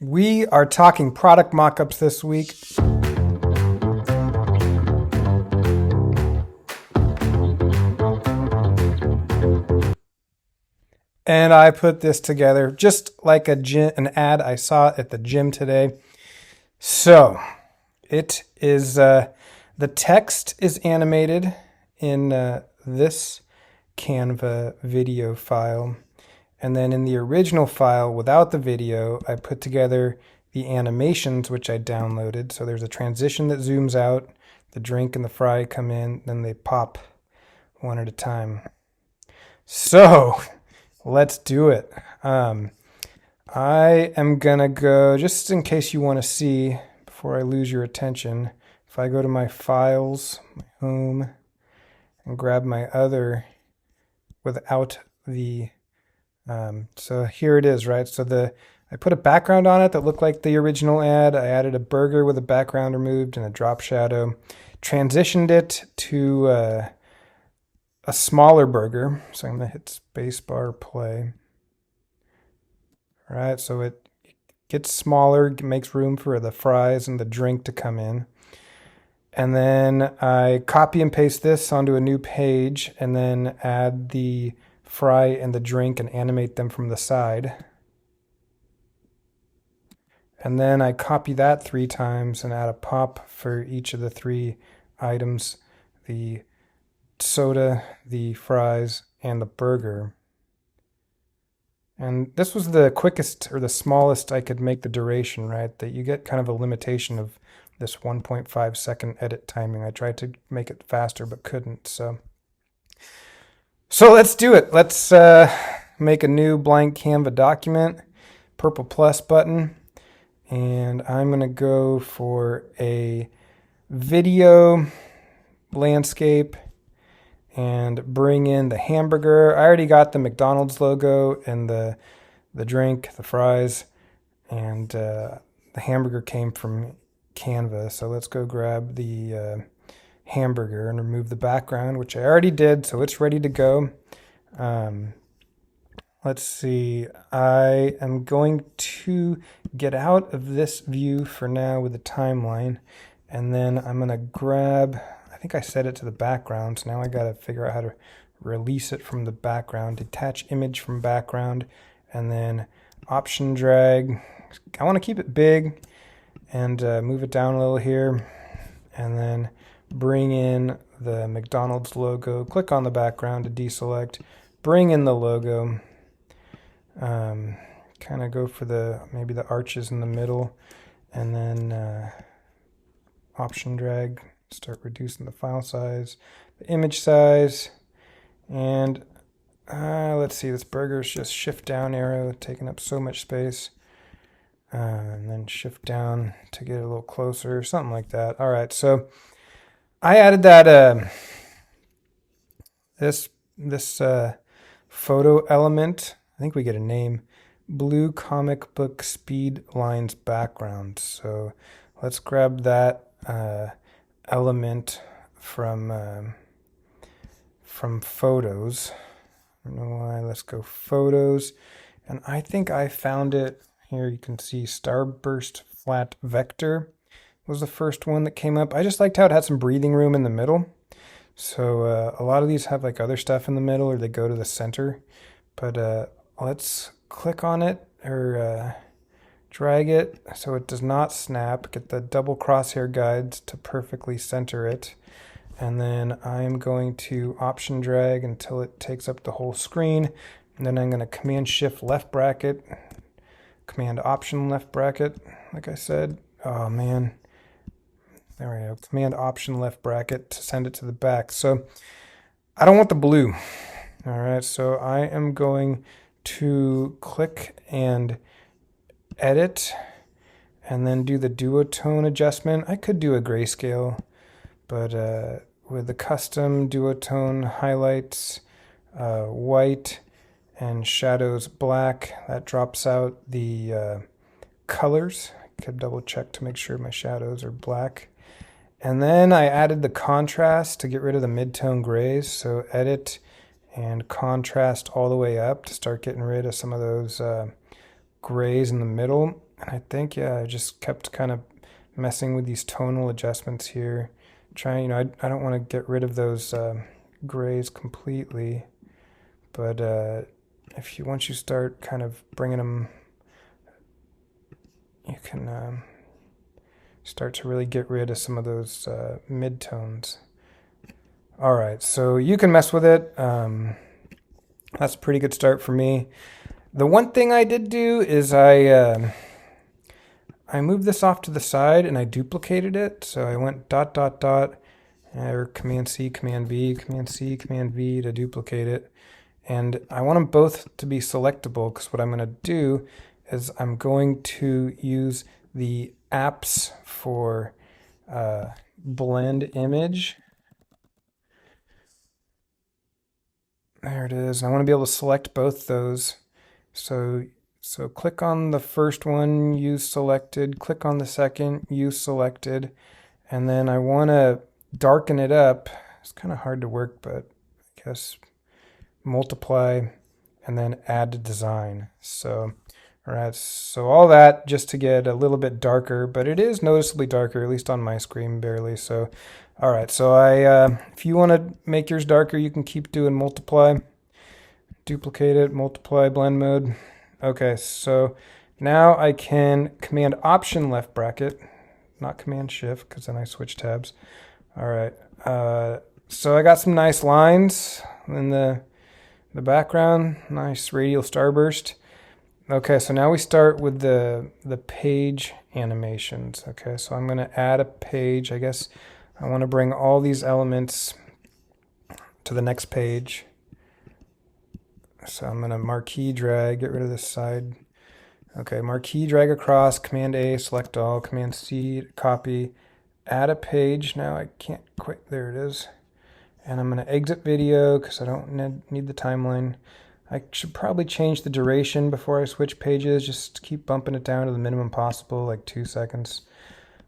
We are talking product mockups this week. And I put this together just like an ad I saw at the gym today. So it is, the text is animated in this Canva video file. And then in the original file without the video, I put together the animations, which I downloaded. So there's a transition that zooms out, the drink and the fry come in, then they pop one at a time. So let's do it. I am gonna go, just in case you want to see, before I lose your attention, if I go to my files, my home, and grab my other without the so here it is, right? So I put a background on it that looked like the original ad. I added a burger with a background removed and a drop shadow. Transitioned it to a smaller burger. So I'm going to hit spacebar play. All right, so it gets smaller, makes room for the fries and the drink to come in. And then I copy and paste this onto a new page and then add the fry and the drink and animate them from the side. And then I copy that 3 times and add a pop for each of the 3 items, the soda, the fries, and the burger. And this was the quickest or the smallest I could make the duration, right? That you get kind of a limitation of this 1.5 second edit timing. I tried to make it faster but couldn't, so let's do it. Let's make a new blank Canva document, purple plus button, and I'm going to go for a video landscape and bring in the hamburger. I already got the McDonald's logo and the drink, the fries, and the hamburger came from Canva. So let's go grab the hamburger and remove the background, which I already did, so it's ready to go. Let's see. I am going to get out of this view for now with the timeline, and then I'm going to grab, I think I set it to the background, so now I got to figure out how to release it from the background. Detach image from background, and then option drag. I want to keep it big and move it down a little here, and then bring in the McDonald's logo, click on the background to deselect, bring in the logo, kind of go for maybe the arches in the middle, and then option drag, start reducing the file size, the image size, and let's see, this burger's just shift down arrow, taking up so much space, and then shift down to get a little closer, something like that. All right, so I added that this photo element. I think we get a name, blue comic book speed lines background. So let's grab that element from photos. I don't know why. Let's go photos, and I think I found it here. You can see starburst flat vector was the first one that came up. I just liked how it had some breathing room in the middle. So a lot of these have like other stuff in the middle, or they go to the center. But let's click on it or drag it so it does not snap. Get the double crosshair guides to perfectly center it. And then I'm going to option drag until it takes up the whole screen. And then I'm going to Command Shift left bracket, Command Option left bracket, like I said. Oh man. There we go. Command Option left bracket to send it to the back. So I don't want the blue. All right. So I am going to click and edit and then do the duotone adjustment. I could do a grayscale, but with the custom duotone highlights, white and shadows black, that drops out the colors. I could double check to make sure my shadows are black. And then I added the contrast to get rid of the mid-tone grays. So edit and contrast all the way up to start getting rid of some of those grays in the middle. And I think, yeah, I just kept kind of messing with these tonal adjustments here. Trying, I don't want to get rid of those grays completely, but once you start kind of bringing them, you can start to really get rid of some of those midtones. All right, so you can mess with it. That's a pretty good start for me. The one thing I did do is I moved this off to the side and I duplicated it. So I went dot, dot, dot, or Command C, Command V, Command C, Command V to duplicate it. And I want them both to be selectable, because what I'm going to do is I'm going to use the apps for blend image. There it is. I want to be able to select both those. So click on the first one, use selected, click on the second, use selected, and then I want to darken it up. It's kind of hard to work, but I guess multiply and then add to design. So, all right, so all that just to get a little bit darker, but it is noticeably darker, at least on my screen, barely. So, all right, so if you want to make yours darker, you can keep doing multiply, duplicate it, multiply, blend mode. Okay, so now I can Command Option left bracket, not Command Shift, because then I switch tabs. All right, so I got some nice lines in the background, nice radial starburst. Okay, so now we start with the page animations. Okay, so I'm going to add a page. I guess I want to bring all these elements to the next page. So I'm going to marquee drag, get rid of this side. Okay, marquee drag across, Command A, select all, Command C, copy, add a page. Now I can't quite, there it is. And I'm going to exit video because I don't need the timeline. I should probably change the duration before I switch pages. Just keep bumping it down to the minimum possible, like 2 seconds.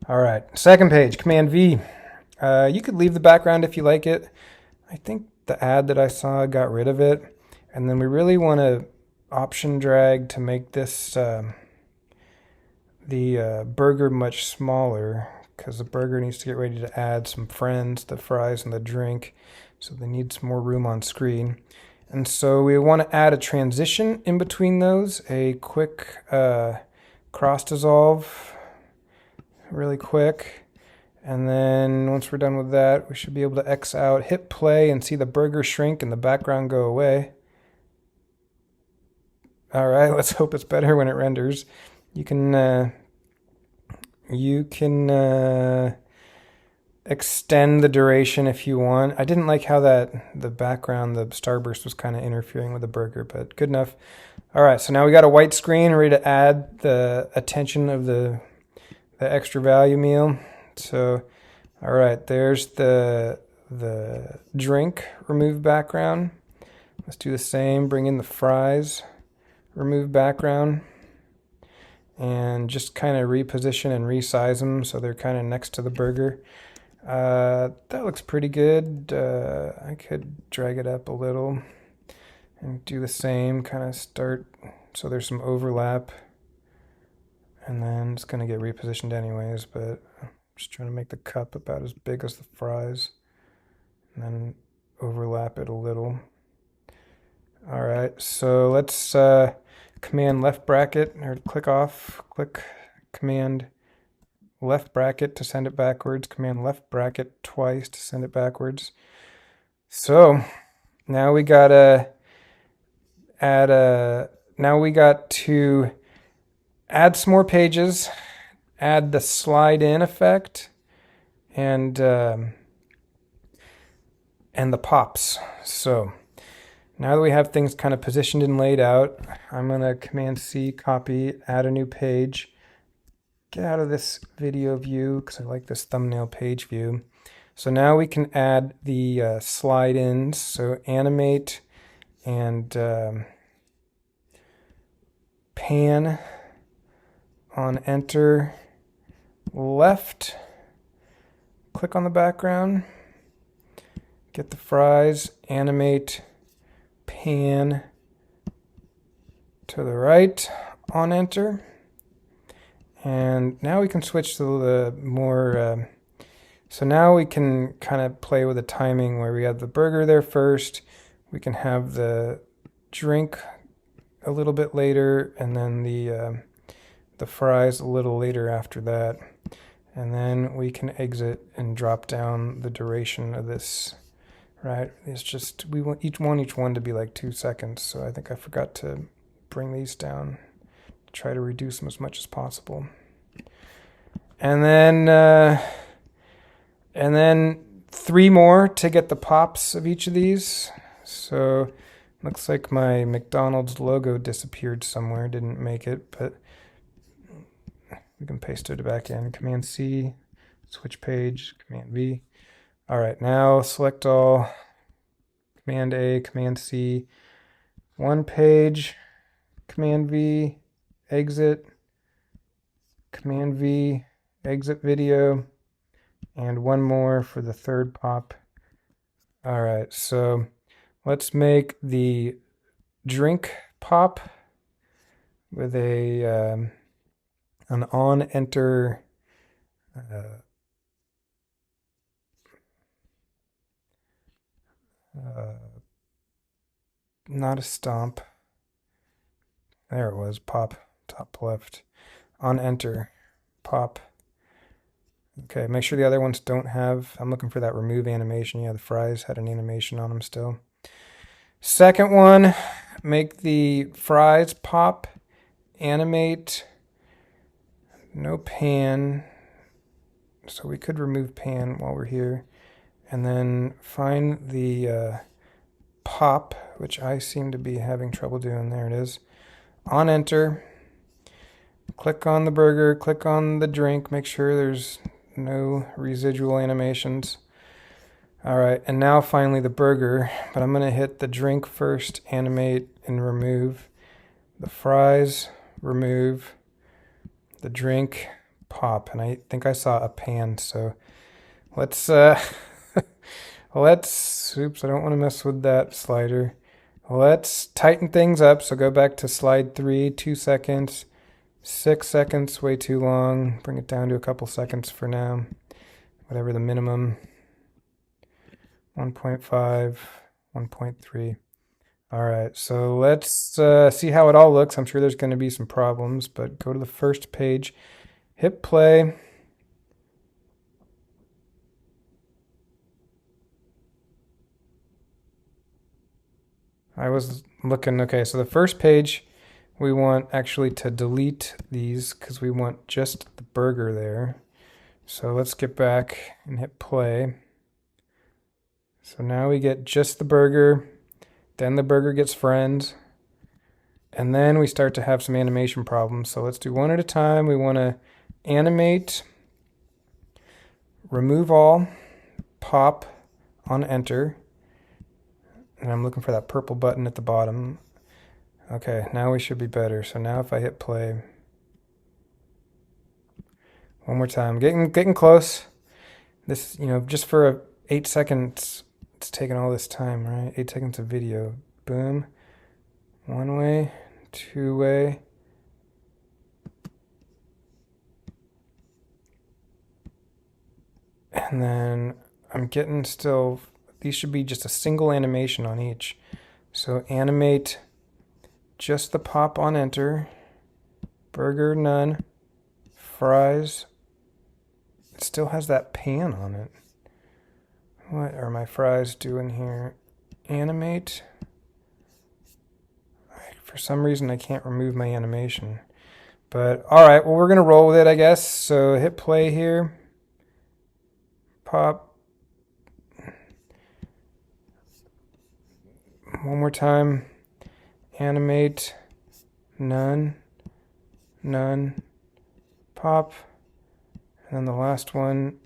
All right, second page, Command V. You could leave the background if you like it. I think the ad that I saw got rid of it. And then we really want to option drag to make this the burger much smaller, because the burger needs to get ready to add some friends, the fries and the drink, so they need some more room on screen. And so we want to add a transition in between those, a quick cross dissolve, really quick. And then once we're done with that, we should be able to X out, hit play, and see the burger shrink and the background go away. All right, let's hope it's better when it renders. You can extend the duration if you want. I didn't like how the background, the starburst was kind of interfering with the burger, but good enough. All right, so now we got a white screen ready to add the attention of the extra value meal. So, all right, there's the drink, remove background. Let's do the same, bring in the fries, remove background, and just kind of reposition and resize them so they're kind of next to the burger. That looks pretty good. I could drag it up a little and do the same, kind of start so there's some overlap, and then it's going to get repositioned anyways, but I'm just trying to make the cup about as big as the fries and then overlap it a little. All right, so let's Command left bracket, or click Command left bracket to send it backwards, Command left bracket twice to send it backwards. So now we gotta add some more pages, add the slide in effect, and the pops. So now that we have things kind of positioned and laid out, I'm going to Command C, copy, add a new page. Get out of this video view because I like this thumbnail page view. So now we can add the slide ins. So animate and pan on enter left. Click on the background. Get the fries, animate, pan to the right on enter, And now we can switch to the more, so now we can kind of play with the timing where we have the burger there first, we can have the drink a little bit later, and then the fries a little later after that. And then we can exit and drop down the duration of this, right? It's just, we want each one to be like 2 seconds. So I think I forgot to bring these down, try to reduce them as much as possible. And then 3 more to get the pops of each of these. So looks like my McDonald's logo disappeared somewhere, didn't make it, but we can paste it back in. Command C, switch page, Command V. All right, now select all, Command A, Command C, one page, Command V, exit, Command V, exit video, and one more for the third pop. All right, so let's make the drink pop with a an on enter not a stomp. There it was, pop, top left, on enter, pop. Okay, make sure the other ones don't have, I'm looking for that remove animation. Yeah, the fries had an animation on them still. Second one, make the fries pop, animate, no pan, so we could remove pan while we're here, and then find the pop, which I seem to be having trouble doing. There it is. On enter, click on the burger, click on the drink, make sure there's no residual animations. All right, and now finally the burger, but I'm gonna hit the drink first, animate and remove, the fries, remove, the drink, pop, and I think I saw a pan, so let's oops, I don't want to mess with that slider. Let's tighten things up, so go back to slide 3, 2 seconds, 6 seconds, way too long, bring it down to a couple seconds for now, whatever the minimum, 1.5, 1.3. All right, so let's see how it all looks. I'm sure there's going to be some problems, but go to the first page, hit play. I was looking, okay, so the first page, we want actually to delete these because we want just the burger there. So let's get back and hit play. So now we get just the burger, then the burger gets friends, and then we start to have some animation problems. So let's do one at a time. We want to animate, remove all, pop, on enter, and I'm looking for that purple button at the bottom. Okay, now we should be better. So now if I hit play, one more time, getting close. This, just for 8 seconds, it's taking all this time, right? 8 seconds of video. Boom. 1 way, 2 way. And then I'm getting still, these should be just a single animation on each. So animate just the pop on enter, burger none, fries, it still has that pan on it. What are my fries doing here? Animate. For some reason I can't remove my animation. But all right, well, we're gonna roll with it, I guess. So hit play here. Pop. One more time. Animate. None. None. Pop. And then the last one,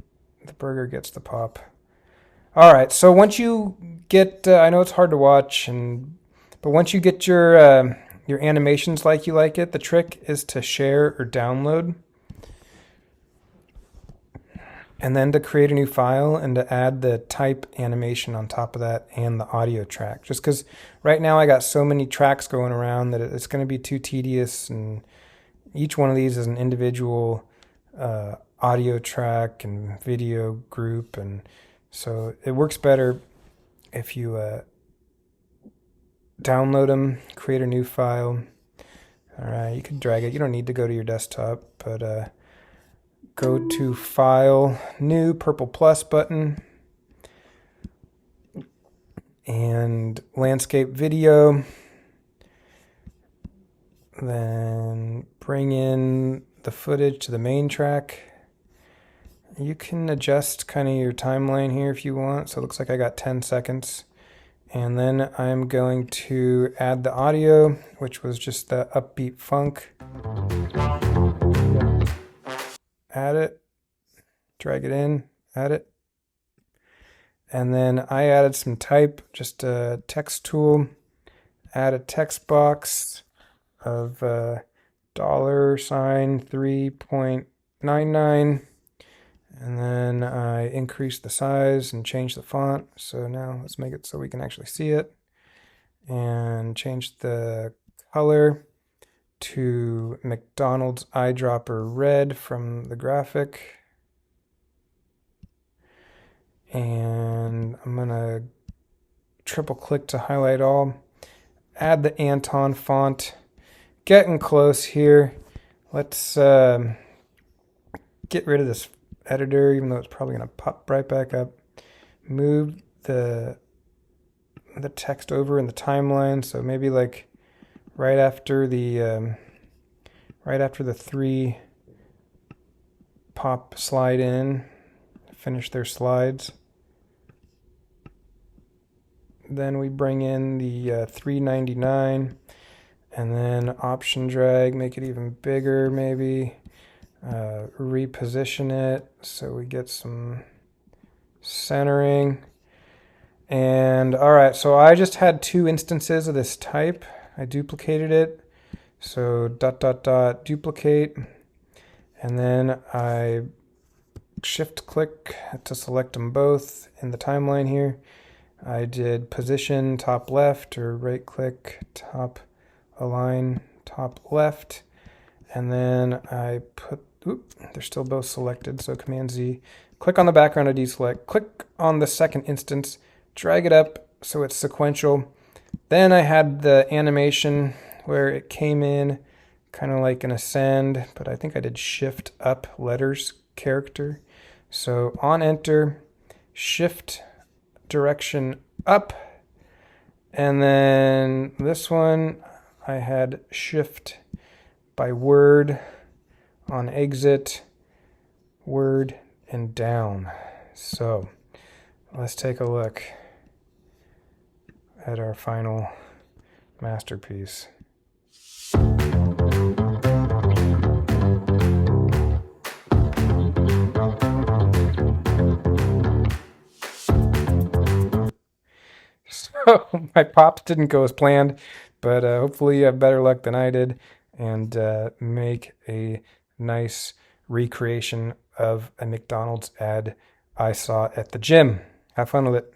the burger gets the pop. All right, so once you get, I know it's hard to watch, but once you get your animations like you like it, the trick is to share or download, and then to create a new file and to add the type animation on top of that and the audio track. Just because right now I got so many tracks going around that it's going to be too tedious, and each one of these is an individual audio track and video group, and so it works better if you download them, create a new file. All right, you can drag it. You don't need to go to your desktop, but go to File, New, purple plus button, and Landscape Video. Then bring in the footage to the main track. You can adjust kind of your timeline here if you want. So it looks like I got 10 seconds. And then I'm going to add the audio, which was just the upbeat funk. Add it, drag it in, add it. And then I added some type, just a text tool. Add a text box of $3.99. And then I increased the size and changed the font. So now let's make it so we can actually see it. And change the color to McDonald's eyedropper red from the graphic. And I'm going to triple click to highlight all. Add the Anton font. Getting close here. Let's get rid of this editor, even though it's probably going to pop right back up. Move the text over in the timeline, so maybe like right after the 3 pop slide in, finish their slides. Then we bring in the $3.99, and then option drag, make it even bigger maybe. Reposition it so we get some centering. And all right, so I just had 2 instances of this type. I duplicated it, so ... duplicate, and then I shift click to select them both in the timeline here. I did position top left, or right click top align top left, and then I put, they're still both selected, so Command Z. Click on the background to deselect. Click on the second instance, drag it up so it's sequential. Then I had the animation where it came in kind of like an ascend, but I think I did shift up letters character. So on enter, shift direction up, and then this one I had shift by word on exit, word, and down. So let's take a look at our final masterpiece. So my pops didn't go as planned, but hopefully you have better luck than I did, and make a nice recreation of a McDonald's ad I saw at the gym. Have fun with it.